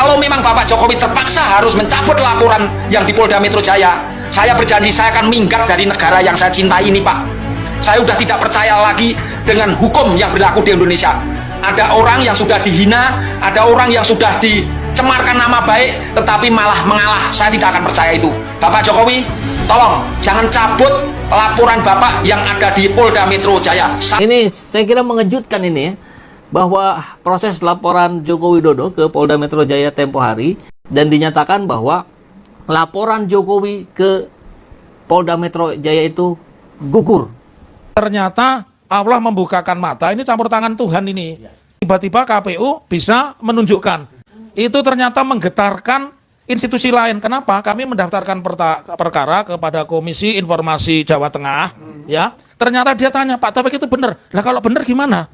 Kalau memang Bapak Jokowi terpaksa harus mencabut laporan yang di Polda Metro Jaya, saya berjanji saya akan minggat dari negara yang saya cintai ini, Pak. Saya sudah tidak percaya lagi dengan hukum yang berlaku di Indonesia. Ada orang yang sudah dihina, ada orang yang sudah dicemarkan nama baik, tetapi malah mengalah. Saya tidak akan percaya itu. Bapak Jokowi, tolong jangan cabut laporan Bapak yang ada di Polda Metro Jaya. Ini saya kira mengejutkan ini ya, bahwa proses laporan Joko Widodo ke Polda Metro Jaya tempo hari dan dinyatakan bahwa laporan Jokowi ke Polda Metro Jaya itu gugur. Ternyata Allah membukakan mata, ini campur tangan Tuhan ini. Tiba-tiba KPU bisa menunjukkan. Itu ternyata menggetarkan institusi lain. Kenapa? Kami mendaftarkan perkara kepada Komisi Informasi Jawa Tengah, ya. Ternyata dia tanya, Pak Taufik itu benar. Lah kalau benar gimana?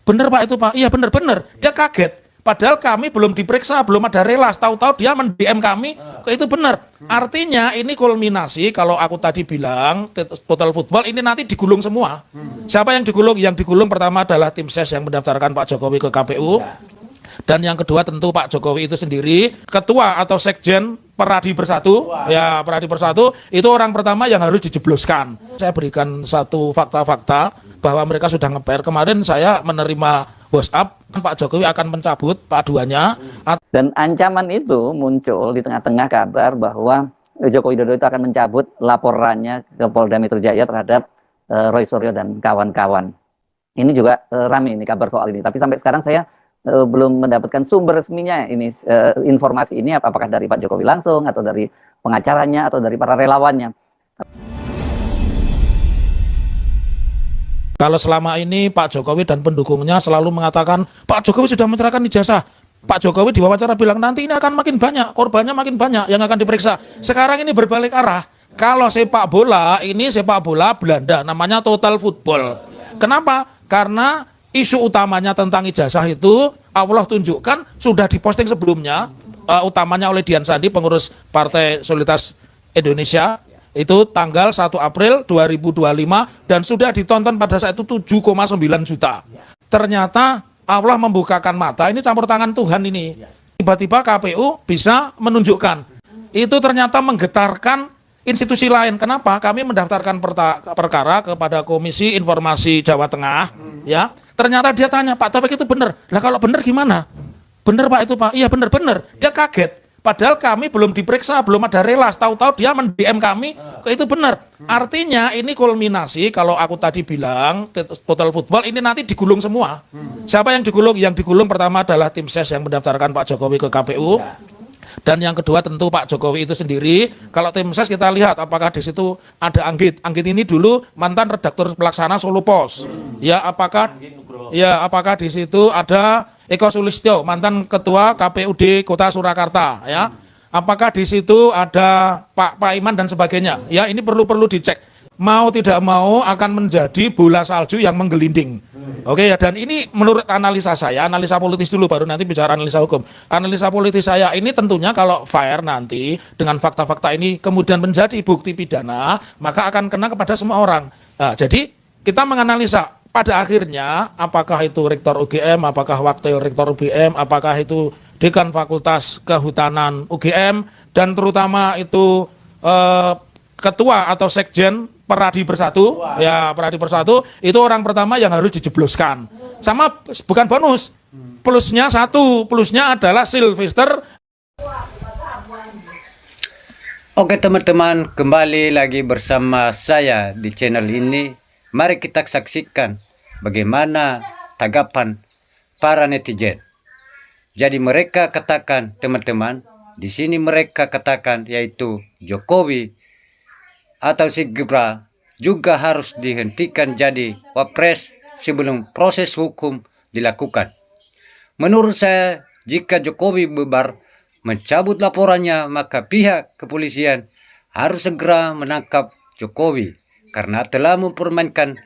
Benar Pak itu Pak? Iya benar. Dia kaget. Padahal kami belum diperiksa, belum ada relas. Tahu-tahu dia men-DM kami, itu benar. Artinya ini kulminasi, kalau aku tadi bilang, total football ini nanti digulung semua. Siapa yang digulung? Yang digulung pertama adalah tim ses yang mendaftarkan Pak Jokowi ke KPU. Dan yang kedua tentu Pak Jokowi itu sendiri, ketua atau sekjen Peradi Bersatu, ya Peradi Bersatu, itu orang pertama yang harus dijebloskan. Saya berikan satu fakta-fakta bahwa mereka sudah nge-PR. Kemarin saya menerima WhatsApp, Pak Jokowi akan mencabut paduannya. Dan ancaman itu muncul di tengah-tengah kabar bahwa Joko Widodo itu akan mencabut laporannya ke Polda Metro Jaya terhadap Roy Suryo dan kawan-kawan. Ini juga ramai ini kabar soal ini. Tapi sampai sekarang saya belum mendapatkan sumber resminya ini informasi ini, apakah dari Pak Jokowi langsung atau dari pengacaranya atau dari para relawannya. Kalau selama ini Pak Jokowi dan pendukungnya selalu mengatakan Pak Jokowi sudah menyerahkan ijazah. Pak Jokowi diwawancara bilang nanti ini akan makin banyak, korbannya makin banyak yang akan diperiksa. Sekarang ini berbalik arah. Kalau sepak bola, ini sepak bola Belanda, namanya total football. Kenapa? Karena isu utamanya tentang ijazah itu Allah tunjukkan sudah diposting sebelumnya, utamanya oleh Dian Sandi, pengurus Partai Solidaritas Indonesia, itu tanggal 1 April 2025 dan sudah ditonton pada saat itu 7,9 juta. Ternyata Allah membukakan mata, ini campur tangan Tuhan ini. Tiba-tiba KPU bisa menunjukkan. Itu ternyata menggetarkan institusi lain. Kenapa? Kami mendaftarkan perkara kepada Komisi Informasi Jawa Tengah, ya. Ternyata dia tanya, Pak Taufik itu benar. Lah kalau benar gimana? Benar Pak itu Pak? Iya benar. Dia kaget. Padahal kami belum diperiksa, belum ada relas. Tahu-tahu dia men-DM kami, itu benar. Artinya ini kulminasi, kalau aku tadi bilang, total football ini nanti digulung semua. Siapa yang digulung? Yang digulung pertama adalah tim ses yang mendaftarkan Pak Jokowi ke KPU. Dan yang kedua tentu Pak Jokowi itu sendiri. Kalau tim ses kita lihat apakah di situ ada Anggit. Anggit ini dulu mantan redaktur pelaksana Solo Pos. Ya apakah di situ ada Eko Sulistyo, mantan ketua KPUD Kota Surakarta, ya. Apakah di situ ada Pak Iman dan sebagainya? Ya, ini perlu dicek. Mau tidak mau akan menjadi bola salju yang menggelinding. Oke ya, dan ini menurut analisa saya, analisa politis dulu baru nanti bicara analisa hukum. Analisa politis saya ini tentunya kalau fair nanti dengan fakta-fakta ini kemudian menjadi bukti pidana, maka akan kena kepada semua orang. Nah, jadi kita menganalisa pada akhirnya apakah itu rektor UGM, apakah wakil rektor UGM, apakah itu dekan Fakultas Kehutanan UGM, dan terutama itu ketua atau sekjen Peradi Bersatu, ya Peradi Bersatu, itu orang pertama yang harus dijebloskan. Sama bukan bonus, plusnya satu, plusnya adalah Sylvester. Oke teman-teman, kembali lagi bersama saya di channel ini. Mari kita saksikan bagaimana tanggapan para netizen. Jadi mereka katakan, teman-teman, di sini mereka katakan yaitu Jokowi atau si Gibran juga harus dihentikan jadi wapres sebelum proses hukum dilakukan. Menurut saya, jika Jokowi bubar mencabut laporannya, maka pihak kepolisian harus segera menangkap Jokowi karena telah mempermainkan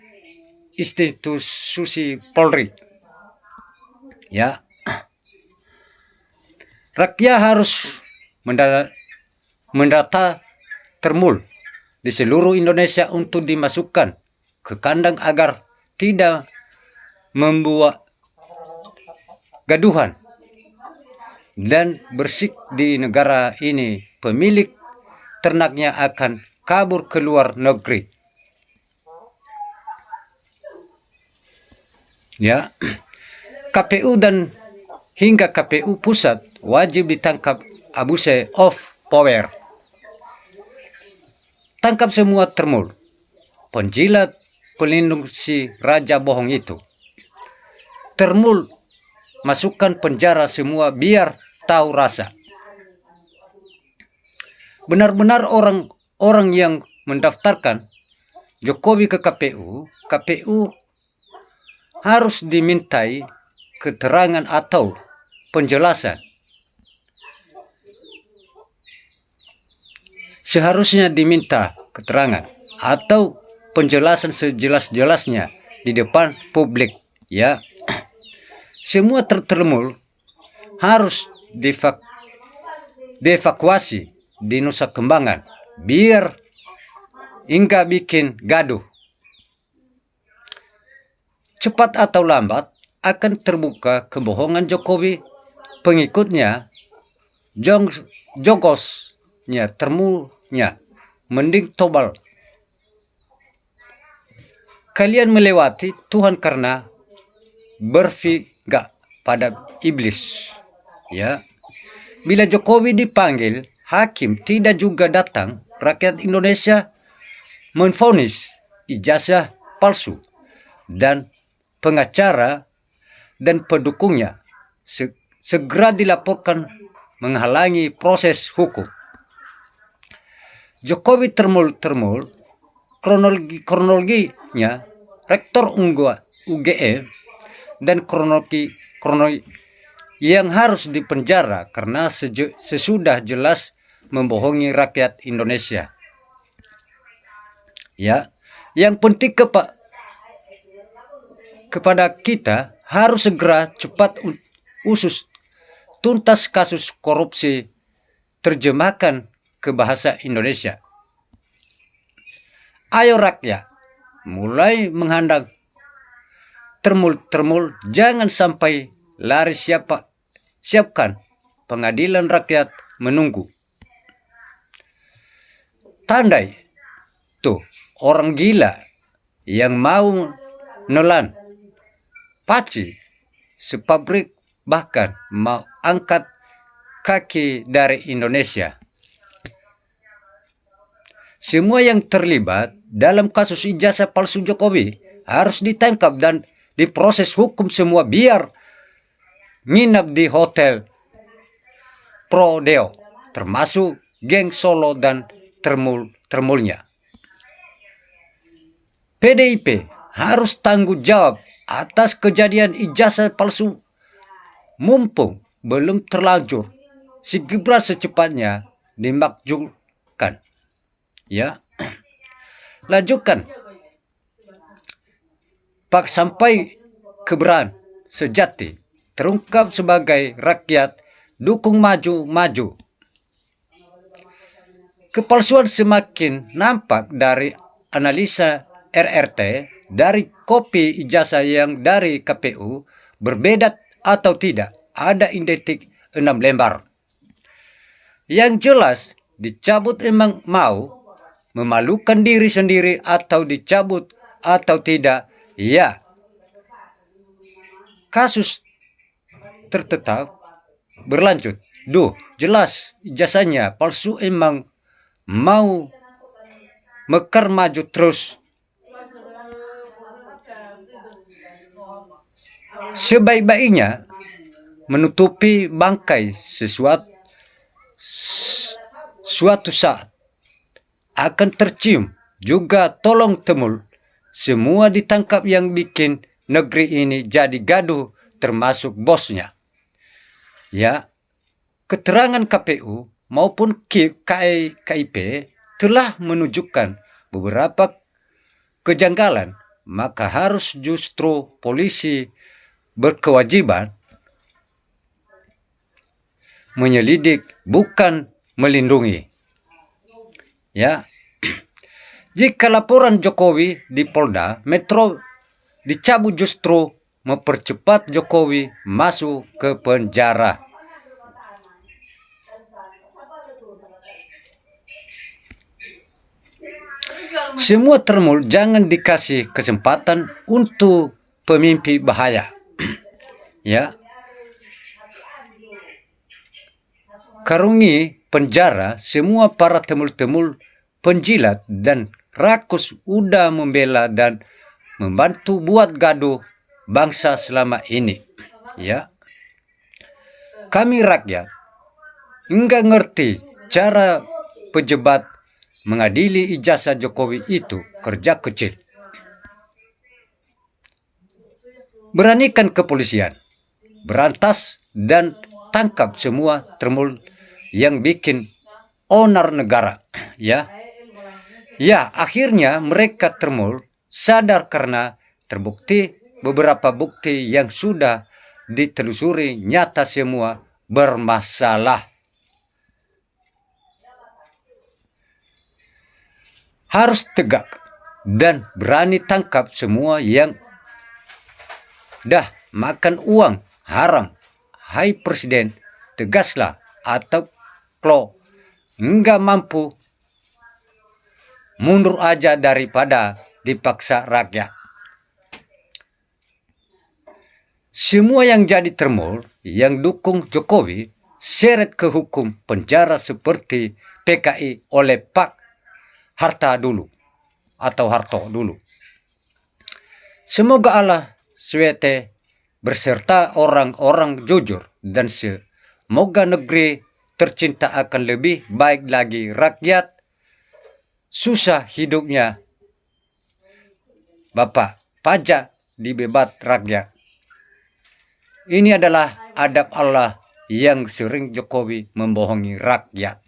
institusi Polri. Ya, rakyat harus mendata termul di seluruh Indonesia untuk dimasukkan ke kandang agar tidak membuat gaduhan dan bersih di negara ini, pemilik ternaknya akan kabur ke luar negeri. Ya, KPU dan hingga KPU pusat wajib ditangkap abuse of power. Tangkap semua termul, penjilat, pelindung si raja bohong itu. Termul, masukkan penjara semua biar tahu rasa. Benar-benar orang yang mendaftarkan Jokowi ke KPU, KPU harus dimintai keterangan atau penjelasan. Seharusnya diminta keterangan atau penjelasan sejelas-jelasnya di depan publik, ya. Semua termul harus dievakuasi di Nusa Kambangan biar hingga bikin gaduh. Cepat atau lambat akan terbuka kebohongan Jokowi, pengikutnya, jogosnya, termulnya, mending tobal. Kalian melewati Tuhan karena berpihak pada iblis. Ya, bila Jokowi dipanggil, hakim tidak juga datang, rakyat Indonesia menvonis ijazah palsu dan pengacara dan pendukungnya segera dilaporkan menghalangi proses hukum. Jokowi termul kronologinya rektor UGM dan kronologi yang harus dipenjara karena sesudah jelas membohongi rakyat Indonesia. Ya, yang penting kepada kita harus segera cepat usut tuntas kasus korupsi, terjemahkan ke bahasa Indonesia. Ayo rakyat, mulai menghadang termul, jangan sampai lari, siapkan pengadilan rakyat menunggu. Tandai tuh orang gila yang mau nelan paci sepabrik, bahkan mau angkat kaki dari Indonesia. Semua yang terlibat dalam kasus ijazah palsu Jokowi harus ditangkap dan diproses hukum semua biar nginap di hotel Prodeo, termasuk geng Solo dan termulnya. PDIP harus tanggung jawab atas kejadian ijazah palsu. Mumpung belum terlanjur, segera secepatnya dimakjulkan. Ya, lanjutkan. Pak sampai kebenaran sejati terungkap sebagai rakyat dukung maju. Kepalsuan semakin nampak dari analisa RRT dari kopi ijazah yang dari KPU berbeda atau tidak. Ada identik 6 lembar. Yang jelas dicabut emang mau memalukan diri sendiri atau dicabut atau tidak. Ya, kasus tertetap berlanjut. Jelas ijazahnya palsu, emang mau mekar maju terus. Sebaik-baiknya menutupi bangkai suatu saat akan tercium juga. Tolong temul semua ditangkap yang bikin negeri ini jadi gaduh, termasuk bosnya. Ya, keterangan KPU maupun KIP telah menunjukkan beberapa kejanggalan, maka harus justru polisi berkewajiban menyelidik, bukan melindungi. Ya, jika laporan Jokowi di Polda Metro dicabut, justru mempercepat Jokowi masuk ke penjara. Semua termul jangan dikasih kesempatan untuk pemimpi bahaya. Ya. Karungi penjara semua para temul-temul penjilat dan rakus udah membela dan membantu buat gaduh bangsa selama ini. Ya. Kami rakyat enggak ngerti cara pejabat mengadili ijazah Jokowi itu kerja kecil. Beranikan kepolisian, berantas dan tangkap semua termul yang bikin onar negara. Ya, akhirnya mereka termul sadar karena terbukti beberapa bukti yang sudah ditelusuri nyata semua bermasalah. Harus tegak dan berani tangkap semua yang dah makan uang haram. Hai Presiden, tegaslah, atau kalau enggak mampu mundur aja daripada dipaksa rakyat. Semua yang jadi termul yang dukung Jokowi seret ke hukum penjara seperti PKI oleh Pak Harta dulu atau Harto dulu. Semoga Allah SWT berserta orang-orang jujur dan semoga negeri tercinta akan lebih baik lagi. Rakyat susah hidupnya, Bapak pajak dibebat rakyat. Ini adalah adab Allah yang sering Jokowi membohongi rakyat.